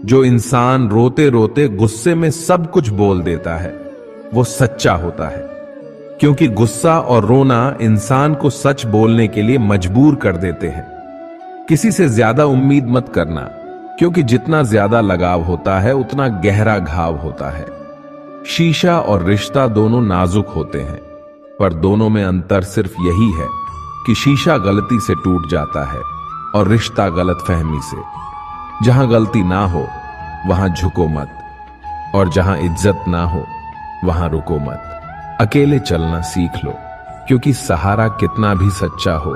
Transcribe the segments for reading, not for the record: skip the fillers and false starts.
जो इंसान रोते रोते गुस्से में सब कुछ बोल देता है वो सच्चा होता है, क्योंकि गुस्सा और रोना इंसान को सच बोलने के लिए मजबूर कर देते हैं। किसी से ज्यादा उम्मीद मत करना, क्योंकि जितना ज्यादा लगाव होता है उतना गहरा घाव होता है। शीशा और रिश्ता दोनों नाजुक होते हैं, पर दोनों में अंतर सिर्फ यही है कि शीशा गलती से टूट जाता है और रिश्ता गलतफहमी से। जहां गलती ना हो वहां झुको मत, और जहां इज्जत ना हो वहां रुको मत। अकेले चलना सीख लो, क्योंकि सहारा कितना भी सच्चा हो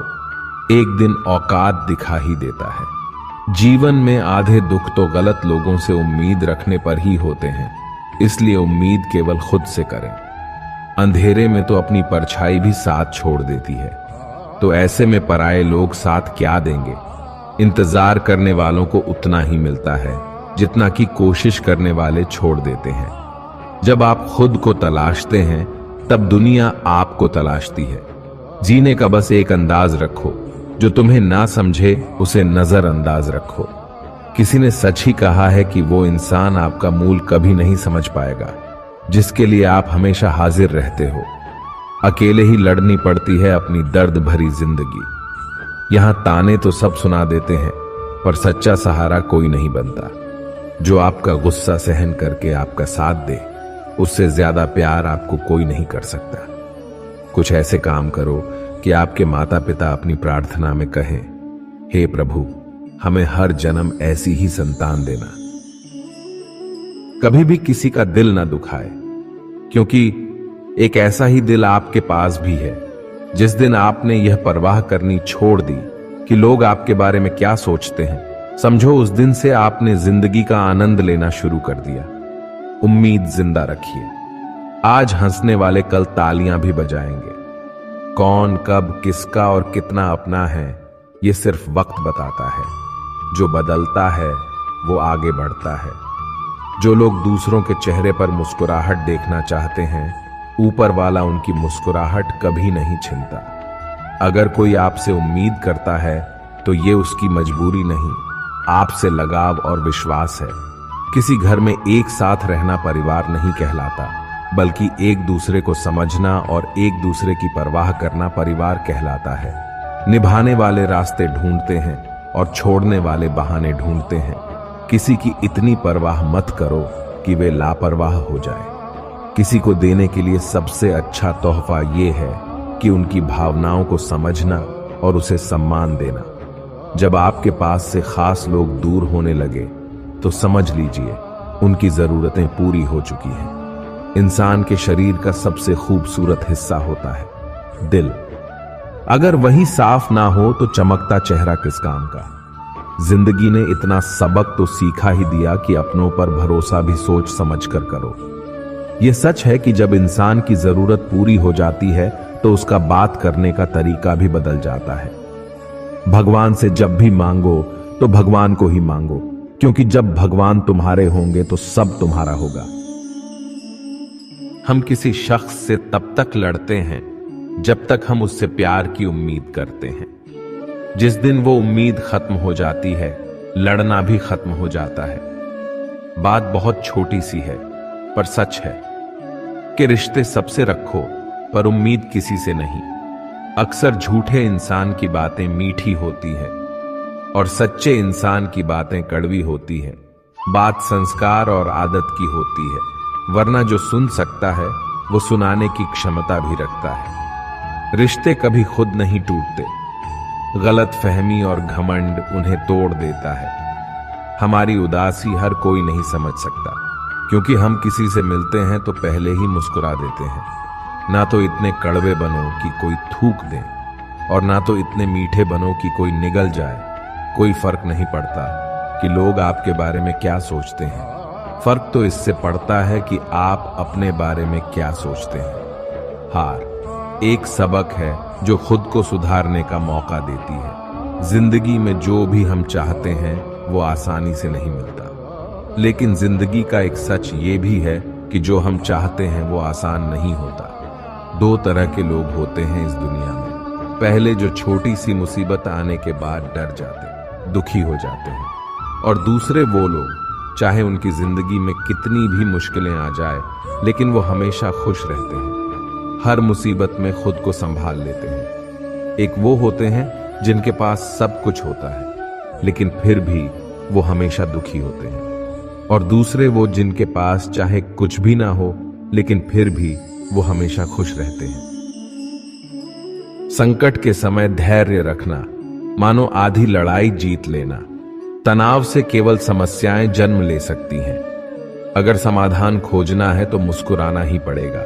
एक दिन औकात दिखा ही देता है। जीवन में आधे दुख तो गलत लोगों से उम्मीद रखने पर ही होते हैं, इसलिए उम्मीद केवल खुद से करें। अंधेरे में तो अपनी परछाई भी साथ छोड़ देती है, तो ऐसे में पराये लोग साथ क्या देंगे। इंतजार करने वालों को उतना ही मिलता है जितना कि कोशिश करने वाले छोड़ देते हैं। जब आप खुद को तलाशते हैं तब दुनिया आपको तलाशती है। जीने का बस एक अंदाज रखो, जो तुम्हें ना समझे उसे नजरअंदाज रखो। किसी ने सच ही कहा है कि वो इंसान आपका मूल कभी नहीं समझ पाएगा जिसके लिए आप हमेशा हाजिर रहते हो। अकेले ही लड़नी पड़ती है अपनी दर्द भरी जिंदगी। यहां ताने तो सब सुना देते हैं, पर सच्चा सहारा कोई नहीं बनता। जो आपका गुस्सा सहन करके आपका साथ दे, उससे ज्यादा प्यार आपको कोई नहीं कर सकता। कुछ ऐसे काम करो कि आपके माता पिता अपनी प्रार्थना में कहें, हे प्रभु, हमें हर जन्म ऐसी ही संतान देना। कभी भी किसी का दिल ना दुखाए, क्योंकि एक ऐसा ही दिल आपके पास भी है। जिस दिन आपने यह परवाह करनी छोड़ दी कि लोग आपके बारे में क्या सोचते हैं, समझो उस दिन से आपने जिंदगी का आनंद लेना शुरू कर दिया। उम्मीद जिंदा रखिए। आज हंसने वाले कल तालियां भी बजाएंगे। कौन कब किसका और कितना अपना है, यह सिर्फ वक्त बताता है। जो बदलता है वो आगे बढ़ता है। जो लोग दूसरों के चेहरे पर मुस्कुराहट देखना चाहते हैं, ऊपर वाला उनकी मुस्कुराहट कभी नहीं छीनता। अगर कोई आपसे उम्मीद करता है तो ये उसकी मजबूरी नहीं, आपसे लगाव और विश्वास है। किसी घर में एक साथ रहना परिवार नहीं कहलाता, बल्कि एक दूसरे को समझना और एक दूसरे की परवाह करना परिवार कहलाता है। निभाने वाले रास्ते ढूंढते हैं और छोड़ने वाले बहाने ढूंढते हैं। किसी की इतनी परवाह मत करो कि वे लापरवाह हो जाए। किसी को देने के लिए सबसे अच्छा तोहफा यह है कि उनकी भावनाओं को समझना और उसे सम्मान देना। जब आपके पास से खास लोग दूर होने लगे तो समझ लीजिए उनकी जरूरतें पूरी हो चुकी हैं। इंसान के शरीर का सबसे खूबसूरत हिस्सा होता है दिल। अगर वही साफ ना हो तो चमकता चेहरा किस काम का। जिंदगी ने इतना सबक तो सीखा ही दिया कि अपनों पर भरोसा भी सोच समझ कर करो। यह सच है कि जब इंसान की जरूरत पूरी हो जाती है तो उसका बात करने का तरीका भी बदल जाता है। भगवान से जब भी मांगो तो भगवान को ही मांगो, क्योंकि जब भगवान तुम्हारे होंगे तो सब तुम्हारा होगा। हम किसी शख्स से तब तक लड़ते हैं जब तक हम उससे प्यार की उम्मीद करते हैं। जिस दिन वो उम्मीद खत्म हो जाती है, लड़ना भी खत्म हो जाता है। बात बहुत छोटी सी है पर सच है कि रिश्ते सबसे रखो पर उम्मीद किसी से नहीं। अक्सर झूठे इंसान की बातें मीठी होती है और सच्चे इंसान की बातें कड़वी होती है। बात संस्कार और आदत की होती है, वरना जो सुन सकता है वो सुनाने की क्षमता भी रखता है। रिश्ते कभी खुद नहीं टूटते, गलत फहमी और घमंड उन्हें तोड़ देता है। हमारी उदासी हर कोई नहीं समझ सकता, क्योंकि हम किसी से मिलते हैं तो पहले ही मुस्कुरा देते हैं। ना तो इतने कड़वे बनो कि कोई थूक दे, और ना तो इतने मीठे बनो कि कोई निगल जाए। कोई फर्क नहीं पड़ता कि लोग आपके बारे में क्या सोचते हैं, फर्क तो इससे पड़ता है कि आप अपने बारे में क्या सोचते हैं। हार एक सबक है जो खुद को सुधारने का मौका देती है। जिंदगी में जो भी हम चाहते हैं वो आसानी से नहीं मिलता, लेकिन जिंदगी का एक सच ये भी है कि जो हम चाहते हैं वो आसान नहीं होता। दो तरह के लोग होते हैं इस दुनिया में। पहले जो छोटी सी मुसीबत आने के बाद डर जाते, दुखी हो जाते हैं, और दूसरे वो लोग चाहे उनकी जिंदगी में कितनी भी मुश्किलें आ जाए, लेकिन वो हमेशा खुश रहते हैं। हर मुसीबत में खुद को संभाल लेते हैं। एक वो होते हैं जिनके पास सब कुछ होता है, लेकिन फिर भी वो हमेशा दुखी होते हैं। और दूसरे वो जिनके पास चाहे कुछ भी ना हो, लेकिन फिर भी वो हमेशा खुश रहते हैं। संकट के समय धैर्य रखना मानो आधी लड़ाई जीत लेना। तनाव से केवल समस्याएं जन्म ले सकती हैं। अगर समाधान खोजना है तो मुस्कुराना ही पड़ेगा।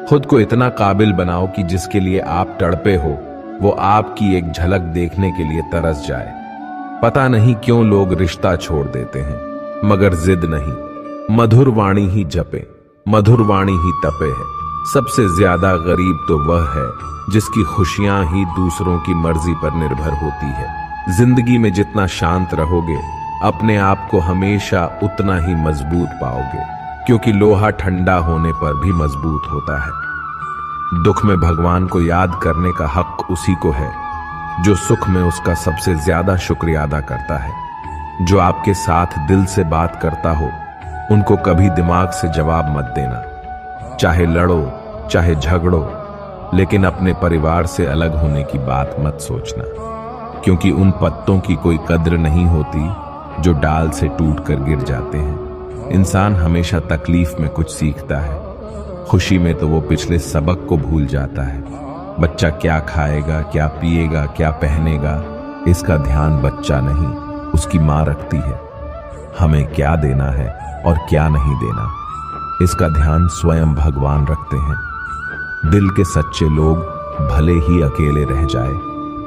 खुद को इतना काबिल बनाओ कि जिसके लिए आप तड़पे हो वो आपकी एक झलक देखने के लिए तरस जाए। पता नहीं क्यों लोग रिश्ता छोड़ देते हैं, मगर जिद नहीं। मधुर वाणी ही जपे, मधुर वाणी ही तपे है। सबसे ज्यादा गरीब तो वह है जिसकी खुशियां ही दूसरों की मर्जी पर निर्भर होती है। जिंदगी में जितना शांत रहोगे, अपने आप को हमेशा उतना ही मजबूत पाओगे, क्योंकि लोहा ठंडा होने पर भी मजबूत होता है। दुख में भगवान को याद करने का हक उसी को है जो सुख में उसका सबसे ज्यादा शुक्रिया अदा करता है। जो आपके साथ दिल से बात करता हो, उनको कभी दिमाग से जवाब मत देना। चाहे लड़ो, चाहे झगड़ो, लेकिन अपने परिवार से अलग होने की बात मत सोचना, क्योंकि उन पत्तों की कोई कद्र नहीं होती जो डाल से टूट कर गिर जाते हैं। इंसान हमेशा तकलीफ में कुछ सीखता है, खुशी में तो वो पिछले सबक को भूल जाता है। बच्चा क्या खाएगा, क्या पिएगा, क्या पहनेगा, इसका ध्यान बच्चा नहीं, उसकी माँ रखती है। हमें क्या देना है और क्या नहीं देना, इसका ध्यान स्वयं भगवान रखते हैं। दिल के सच्चे लोग भले ही अकेले रह जाए,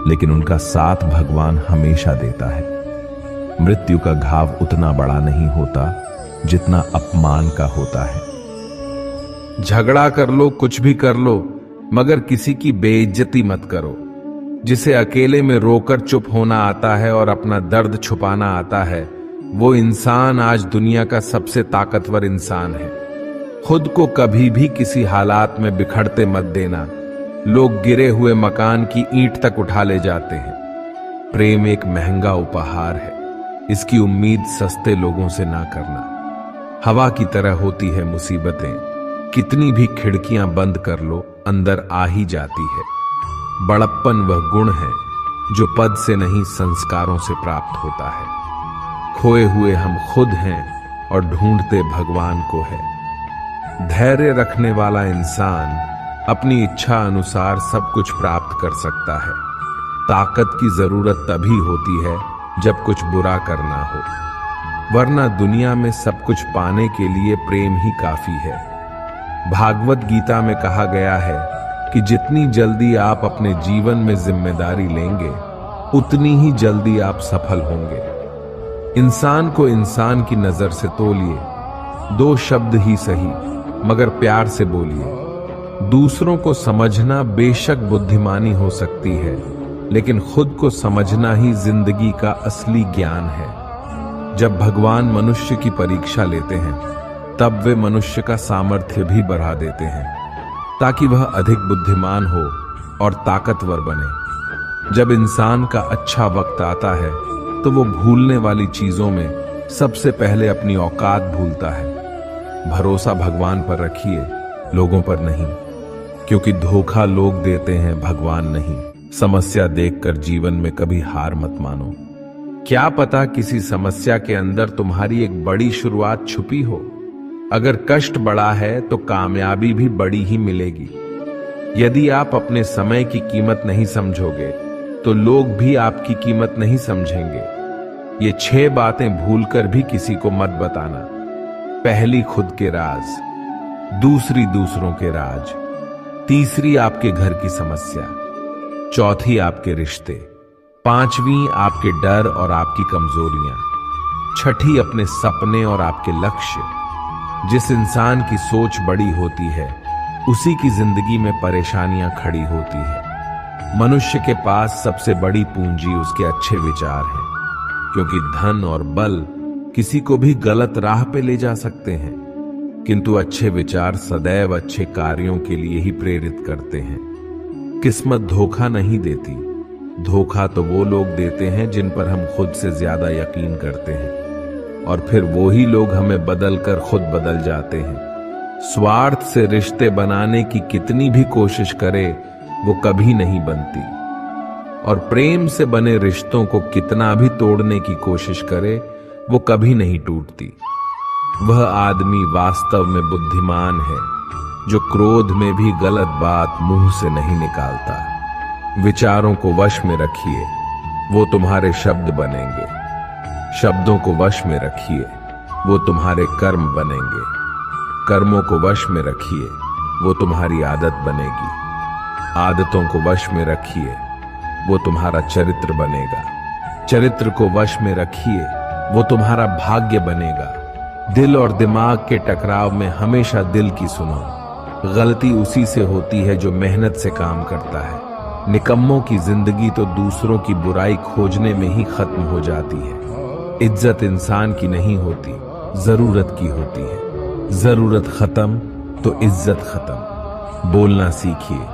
लेकिन उनका साथ भगवान हमेशा देता है। मृत्यु का घाव उतना बड़ा नहीं होता जितना अपमान का होता है। झगड़ा कर लो, कुछ भी कर लो, मगर किसी की बेइज्जती मत करो। जिसे अकेले में रोकर चुप होना आता है और अपना दर्द छुपाना आता है, वो इंसान आज दुनिया का सबसे ताकतवर इंसान है। खुद को कभी भी किसी हालात में बिखरते मत देना। लोग गिरे हुए मकान की ईंट तक उठा ले जाते हैं। प्रेम एक महंगा उपहार है, इसकी उम्मीद सस्ते लोगों से ना करना। हवा की तरह होती है मुसीबतें, कितनी भी खिड़कियां बंद कर लो, अंदर आ ही जाती है। बड़प्पन वह गुण है जो पद से नहीं, संस्कारों से प्राप्त होता है। खोए हुए हम खुद हैं और ढूंढते भगवान को है। धैर्य रखने वाला इंसान अपनी इच्छा अनुसार सब कुछ प्राप्त कर सकता है। ताकत की जरूरत तभी होती है जब कुछ बुरा करना हो, वरना दुनिया में सब कुछ पाने के लिए प्रेम ही काफी है। भागवत गीता में कहा गया है कि जितनी जल्दी आप अपने जीवन में जिम्मेदारी लेंगे, उतनी ही जल्दी आप सफल होंगे। इंसान को इंसान की नजर से तोलिए, 2 शब्द ही सही, मगर प्यार से बोलिए। दूसरों को समझना बेशक बुद्धिमानी हो सकती है, लेकिन खुद को समझना ही जिंदगी का असली ज्ञान है। जब भगवान मनुष्य की परीक्षा लेते हैं, तब वे मनुष्य का सामर्थ्य भी बढ़ा देते हैं, ताकि वह अधिक बुद्धिमान हो और ताकतवर बने। जब इंसान का अच्छा वक्त आता है, तो वो भूलने वाली चीजों में सबसे पहले अपनी औकात भूलता है। भरोसा भगवान पर रखिए, लोगों पर नहीं, क्योंकि धोखा लोग देते हैं, भगवान नहीं। समस्या देखकर जीवन में कभी हार मत मानो। क्या पता किसी समस्या के अंदर तुम्हारी एक बड़ी शुरुआत छुपी हो। अगर कष्ट बड़ा है तो कामयाबी भी बड़ी ही मिलेगी। यदि आप अपने समय की कीमत नहीं समझोगे, तो लोग भी आपकी कीमत नहीं समझेंगे। ये 6 बातें भूलकर भी किसी को मत बताना। पहली, खुद के राज। दूसरी, दूसरों के राज। तीसरी, आपके घर की समस्या। चौथी, आपके रिश्ते। 5वीं, आपके डर और आपकी कमजोरियां। 6ठी, अपने सपने और आपके लक्ष्य। जिस इंसान की सोच बड़ी होती है, उसी की जिंदगी में परेशानियां खड़ी होती है। मनुष्य के पास सबसे बड़ी पूंजी उसके अच्छे विचार हैं, क्योंकि धन और बल किसी को भी गलत राह पे ले जा सकते हैं, किंतु अच्छे विचार सदैव अच्छे कार्यों के लिए ही प्रेरित करते हैं। किस्मत धोखा नहीं देती, धोखा तो वो लोग देते हैं जिन पर हम खुद से ज्यादा यकीन करते हैं। और फिर वही लोग हमें बदलकर खुद बदल जाते हैं। स्वार्थ से रिश्ते बनाने की कितनी भी कोशिश करे वो कभी नहीं बनती, और प्रेम से बने रिश्तों को कितना भी तोड़ने की कोशिश करे वो कभी नहीं टूटती। वह आदमी वास्तव में बुद्धिमान है जो क्रोध में भी गलत बात मुंह से नहीं निकालता। विचारों को वश में रखिए, वो तुम्हारे शब्द बनेंगे। शब्दों को वश में रखिए, वो तुम्हारे कर्म बनेंगे। कर्मों को वश में रखिए, वो तुम्हारी आदत बनेगी। आदतों को वश में रखिए, वो तुम्हारा चरित्र बनेगा। चरित्र को वश में रखिए, वो तुम्हारा भाग्य बनेगा। दिल और दिमाग के टकराव में हमेशा दिल की सुनो। गलती उसी से होती है जो मेहनत से काम करता है। निकम्मों की जिंदगी तो दूसरों की बुराई खोजने में ही खत्म हो जाती है। इज्जत इंसान की नहीं होती, जरूरत की होती है। जरूरत खत्म तो इज्जत खत्म। बोलना सीखिए,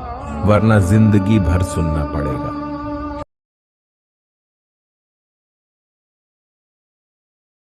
वरना जिंदगी भर सुनना पड़ेगा।